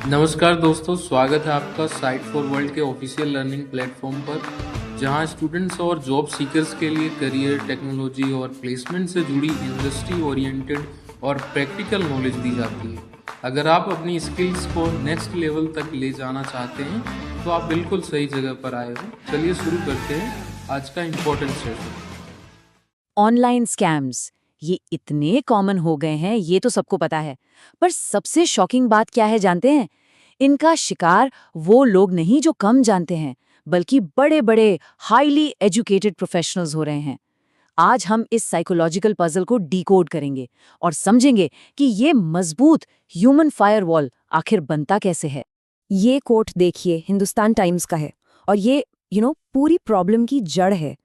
नमस्कार दोस्तों, स्वागत है आपका साइट फॉर वर्ल्ड के ऑफिशियल लर्निंग प्लेटफॉर्म पर, जहां स्टूडेंट्स और जॉब सीकर्स के लिए करियर, टेक्नोलॉजी और प्लेसमेंट से जुड़ी इंडस्ट्री ओरिएंटेड और प्रैक्टिकल नॉलेज दी जाती है। अगर आप अपनी स्किल्स को नेक्स्ट लेवल तक ले जाना चाहते हैं तो आप बिल्कुल सही जगह पर आए हो। चलिए शुरू करते हैं आज का इम्पोर्टेंट सेशन। ऑनलाइन स्कैम्स ये इतने कॉमन हो गए हैं, ये तो सबको पता है। पर सबसे शॉकिंग बात क्या है जानते हैं? इनका शिकार वो लोग नहीं जो कम जानते हैं, बल्कि बड़े बड़े हाईली एजुकेटेड प्रोफेशनल्स हो रहे हैं। आज हम इस साइकोलॉजिकल पजल को डिकोड करेंगे और समझेंगे कि ये मजबूत ह्यूमन फायरवॉल आखिर बनता कैसे है। ये कोट देखिए, हिंदुस्तान टाइम्स का है, और ये पूरी प्रॉब्लम की जड़ है।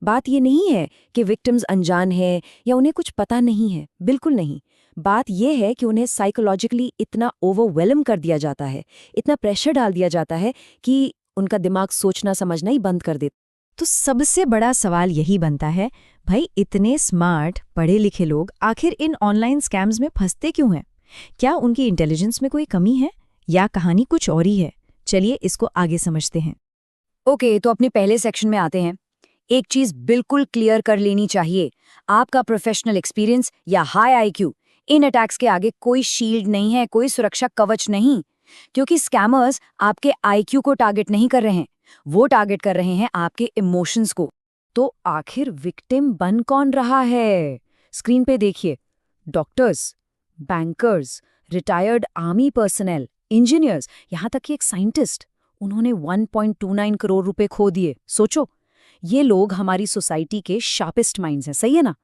बात ये नहीं है कि विक्टिम्स अनजान हैं या उन्हें कुछ पता नहीं है, बिल्कुल नहीं। बात ये है कि उन्हें साइकोलॉजिकली इतना ओवरवेलम कर दिया जाता है, इतना प्रेशर डाल दिया जाता है कि उनका दिमाग सोचना समझना ही बंद कर देता। तो सबसे बड़ा सवाल यही बनता है, भाई इतने स्मार्ट पढ़े लिखे लोग आखिर इन ऑनलाइन स्कैम्स में फंसते क्यों हैं? क्या उनकी इंटेलिजेंस में कोई कमी है या कहानी कुछ और ही है? चलिए इसको आगे समझते हैं। ओके, तो अपने पहले सेक्शन में आते हैं। एक चीज बिल्कुल क्लियर कर लेनी चाहिए, आपका प्रोफेशनल एक्सपीरियंस या हाई आईक्यू इन अटैक्स के आगे कोई शील्ड नहीं है, कोई सुरक्षा कवच नहीं। क्योंकि स्कैमर्स आपके आईक्यू को टारगेट नहीं कर रहे हैं, वो टारगेट कर रहे हैं आपके इमोशंस को। तो आखिर विक्टिम बन कौन रहा है? स्क्रीन पे देखिए, doctors, bankers, retired army personnel, engineers, यहां तक कि एक साइंटिस्ट। उन्होंने 1.29 करोड़ रुपए खो दिए। सोचो, ये लोग हमारी सोसाइटी के शार्पेस्ट माइंड्स हैं, सही है ना?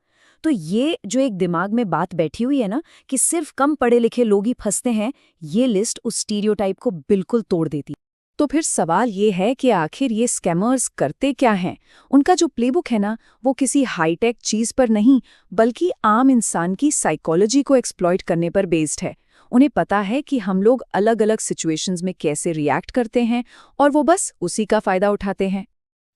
तो ये जो एक दिमाग में बात बैठी हुई है ना कि सिर्फ कम पढ़े लिखे लोग ही फंसते हैं, ये लिस्ट उस स्टीरियोटाइप को बिल्कुल तोड़ देती। तो फिर सवाल ये है कि आखिर ये स्कैमर्स करते क्या हैं? उनका जो प्लेबुक है ना, वो किसी हाईटेक चीज पर नहीं, बल्कि आम इंसान की साइकोलॉजी को एक्सप्लॉइट करने पर बेस्ड है। उन्हें पता है कि हम लोग अलग अलग सिचुएशंस में कैसे रिएक्ट करते हैं, और वो बस उसी का फायदा उठाते हैं।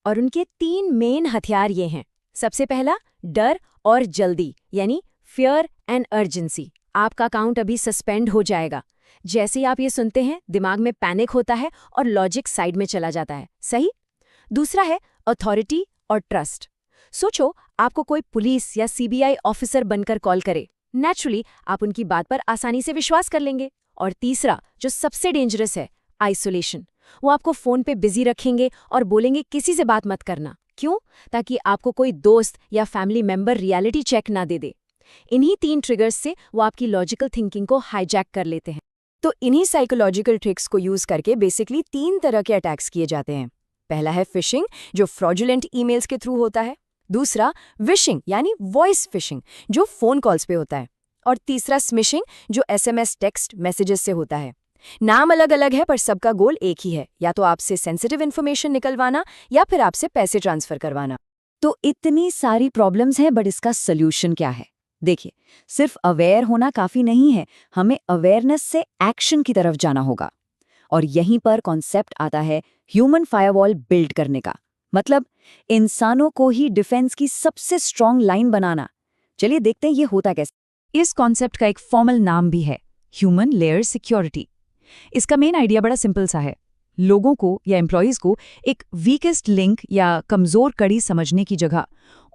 और उनके 3 मेन हथियार ये हैं। सबसे पहला, डर और जल्दी, यानी फियर एंड अर्जेंसी। आपका अकाउंट अभी सस्पेंड हो जाएगा। जैसे ही आप ये सुनते हैं, दिमाग में पैनिक होता है और लॉजिक साइड में चला जाता है, सही? दूसरा है अथॉरिटी और ट्रस्ट। सोचो, आपको कोई पुलिस या सीबीआई ऑफिसर बनकर कॉल करे, नेचुरली आप उनकी बात पर आसानी से विश्वास कर लेंगे। और तीसरा, जो सबसे डेंजरस है, आइसोलेशन। वो आपको फोन पे बिजी रखेंगे और बोलेंगे किसी से बात मत करना। क्यों? ताकि आपको कोई दोस्त या फैमिली मेंबर रियलिटी चेक ना दे दे। इन्हीं 3 ट्रिगर्स से वो आपकी लॉजिकल थिंकिंग को हाईजैक कर लेते हैं। तो इन्हीं साइकोलॉजिकल ट्रिक्स को यूज करके बेसिकली 3 तरह के अटैक्स किए जाते हैं। पहला है फिशिंग, जो फ्रॉडुलेंट ईमेल्स के थ्रू होता है। दूसरा विशिंग, यानी वॉइस फिशिंग, जो फोन कॉल्स पे होता है। और तीसरा स्मिशिंग, जो एसएमएस टेक्स्ट मैसेजेस से होता है। नाम अलग अलग है, पर सबका गोल एक ही है, या तो आपसे सेंसिटिव इन्फॉर्मेशन निकलवाना या फिर आपसे पैसे ट्रांसफर करवाना। तो इतनी सारी प्रॉब्लम्स हैं, बट इसका सोल्यूशन क्या है? देखिए, सिर्फ अवेयर होना काफी नहीं है, हमें अवेयरनेस से एक्शन की तरफ जाना होगा। और यहीं पर कॉन्सेप्ट आता है ह्यूमन फायरवॉल बिल्ड करने का। मतलब इंसानों को ही डिफेंस की सबसे स्ट्रॉन्ग लाइन बनाना। चलिए देखते हैं ये होता कैसे। इस कॉन्सेप्ट का एक फॉर्मल नाम भी है, ह्यूमन लेयर सिक्योरिटी। इसका मेन आइडिया बड़ा सिंपल सा है। लोगों को या एम्प्लॉयज को एक वीकेस्ट लिंक या कमजोर कड़ी समझने की जगह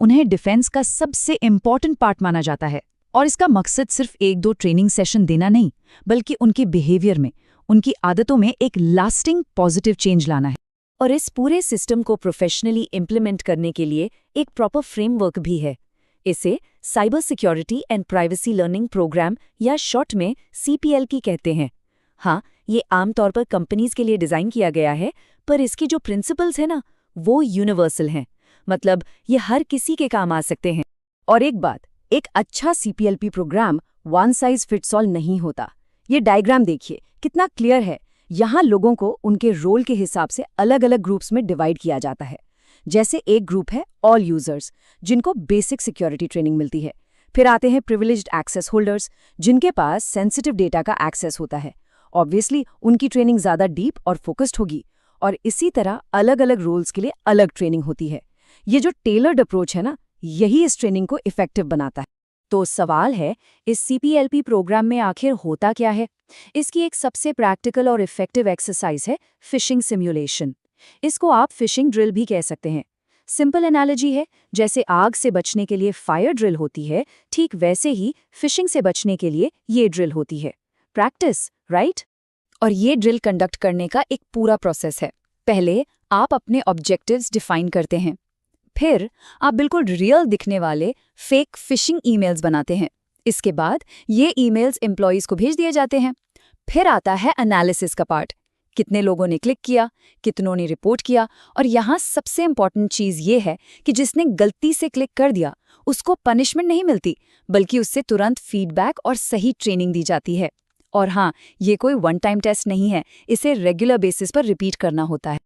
उन्हें डिफेंस का सबसे इंपॉर्टेंट पार्ट माना जाता है। और इसका मकसद सिर्फ 1-2 ट्रेनिंग सेशन देना नहीं, बल्कि उनके बिहेवियर में, उनकी आदतों में एक लास्टिंग पॉजिटिव चेंज लाना है। और इस पूरे सिस्टम को प्रोफेशनली इम्प्लीमेंट करने के लिए एक प्रॉपर फ्रेमवर्क भी है। इसे cyber security and privacy learning program या शॉर्ट में CPLP कहते हैं। हाँ, ये आमतौर पर कंपनीज के लिए डिजाइन किया गया है, पर इसके जो प्रिंसिपल्स हैं ना, वो यूनिवर्सल हैं। मतलब ये हर किसी के काम आ सकते हैं। और एक बात, एक अच्छा CPLP programme one size fits all नहीं होता। ये डायग्राम देखिए, कितना क्लियर है। यहाँ लोगों को उनके रोल के हिसाब से अलग अलग ग्रुप्स में डिवाइड किया जाता है। जैसे एक ग्रुप है ऑल यूजर्स, जिनको बेसिक सिक्योरिटी ट्रेनिंग मिलती है। फिर आते हैं प्रिविलेज्ड एक्सेस होल्डर्स, जिनके पास सेंसिटिव डेटा का एक्सेस होता है। ऑब्वियसली उनकी ट्रेनिंग ज्यादा डीप और फोकस्ड होगी। और इसी तरह अलग अलग रोल्स के लिए अलग ट्रेनिंग होती है। ये जो टेलर्ड अप्रोच है ना, यही इस ट्रेनिंग को इफेक्टिव बनाता है। तो सवाल है, इस सीपीएलपी प्रोग्राम में आखिर होता क्या है? इसकी एक सबसे प्रैक्टिकल और इफेक्टिव एक्सरसाइज है फिशिंग सिमुलेशन। इसको आप फिशिंग ड्रिल भी कह सकते हैं। सिंपल एनालॉजी है, जैसे आग से बचने के लिए फायर ड्रिल होती है, ठीक वैसे ही फिशिंग से बचने के लिए ये ड्रिल होती है। Practice, right? और ये ड्रिल कंडक्ट करने का एक पूरा प्रोसेस है। पहले आप अपने ऑब्जेक्टिव्स डिफाइन करते हैं। फिर आप बिल्कुल रियल दिखने वाले फेक फिशिंग ईमेल्स बनाते हैं। इसके बाद ये ईमेल्स एम्प्लॉयज को भेज दिए जाते हैं। फिर आता है एनालिसिस का पार्ट। कितने लोगों ने क्लिक किया, कितनों ने रिपोर्ट किया, और यहाँ सबसे इम्पॉर्टेंट चीज़ ये है कि जिसने गलती से क्लिक कर दिया उसको पनिशमेंट नहीं मिलती, बल्कि उससे तुरंत फीडबैक और सही ट्रेनिंग दी जाती है। और हाँ, ये कोई वन टाइम टेस्ट नहीं है, इसे रेगुलर बेसिस पर रिपीट करना होता है।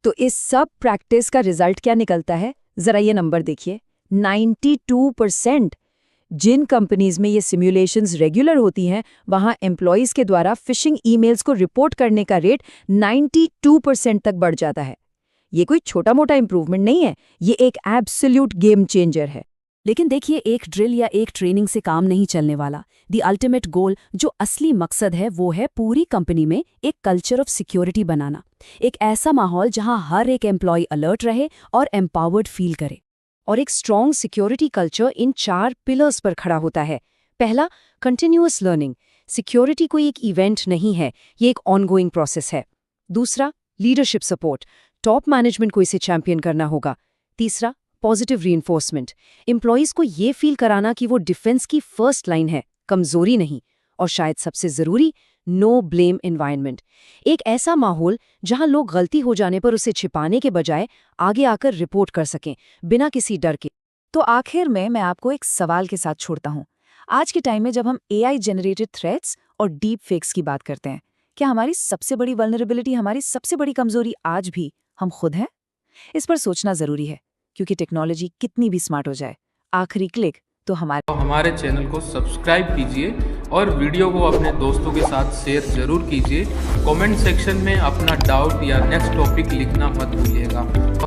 तो इस सब प्रैक्टिस का रिजल्ट क्या निकलता है? जरा ये नंबर देखिए, 92%। जिन कंपनीज में ये सिमुलेशंस रेगुलर होती हैं, वहां एम्प्लॉयज के द्वारा फिशिंग ईमेल्स को रिपोर्ट करने का रेट 92% तक बढ़ जाता है। ये कोई छोटा मोटा इंप्रूवमेंट नहीं है, ये एक एब्सोल्यूट गेम चेंजर है। लेकिन देखिए, एक ड्रिल या एक ट्रेनिंग से काम नहीं चलने वाला। द अल्टीमेट गोल, जो असली मकसद है, वो है पूरी कंपनी में एक कल्चर ऑफ सिक्योरिटी बनाना। एक ऐसा माहौल जहां हर एक एम्प्लॉय अलर्ट रहे और एम्पावर्ड फील करे। और एक strong security culture in 4 pillars पर खड़ा होता है। पहला, कंटिन्यूअस लर्निंग। सिक्योरिटी कोई एक इवेंट नहीं है, ये एक ऑनगोइंग प्रोसेस है। दूसरा, लीडरशिप सपोर्ट। टॉप मैनेजमेंट को इसे चैंपियन करना होगा। तीसरा, पॉजिटिव रीइंफोर्समेंट। एम्प्लॉयज को ये फील कराना कि वो डिफेंस की फर्स्ट लाइन है, कमजोरी नहीं। और शायद सबसे जरूरी, नो ब्लेम एनवायरनमेंट। एक ऐसा माहौल जहां लोग गलती हो जाने पर उसे छिपाने के बजाय आगे आकर रिपोर्ट कर सकें, बिना किसी डर के। तो आखिर में मैं आपको एक सवाल के साथ छोड़ता हूं। आज के टाइम में जब हम एआई जनरेटेड थ्रेट्स और डीप फेक्स की बात करते हैं, क्या हमारी सबसे बड़ी वल्नरेबिलिटी, हमारी सबसे बड़ी कमजोरी आज भी हम खुद हैं? इस पर सोचना जरूरी है, क्योंकि टेक्नोलॉजी कितनी भी स्मार्ट हो जाए, आखिरी क्लिक तो हमारे चैनल को सब्सक्राइब कीजिए और वीडियो को अपने दोस्तों के साथ शेयर जरूर कीजिए। कमेंट सेक्शन में अपना डाउट या नेक्स्ट टॉपिक लिखना मत भूलिएगा।